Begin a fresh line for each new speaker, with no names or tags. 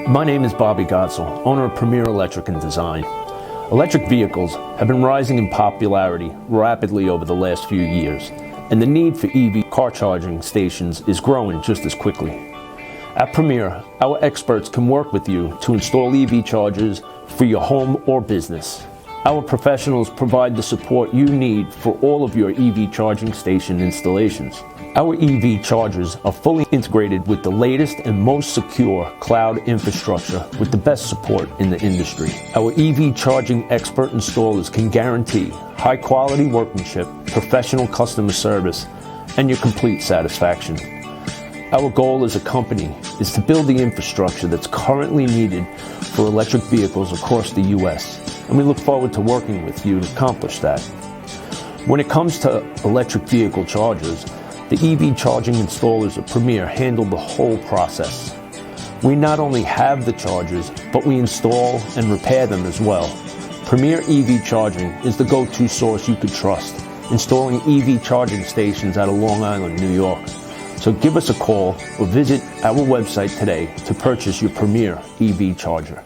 My name is Bobby Gotzel, owner of Premier Electric and Design. Electric vehicles have been rising in popularity rapidly over the last few years, and the need for EV car charging stations is growing just as quickly. At Premier, our experts can work with you to install EV chargers for your home or business. Our professionals provide the support you need for all of your EV charging station installations. Our EV chargers are fully integrated with the latest and most secure cloud infrastructure with the best support in the industry. Our EV charging expert installers can guarantee high quality workmanship, professional customer service, and your complete satisfaction. Our goal as a company is to build the infrastructure that's currently needed for electric vehicles across the U.S., and we look forward to working with you to accomplish that. When it comes to electric vehicle chargers, the EV charging installers at Premier handle the whole process. We not only have the chargers, but we install and repair them as well. Premier EV Charging is the go-to source you could trust, installing EV charging stations out of Long Island, New York. So give us a call or visit our website today to purchase your Premier EV charger.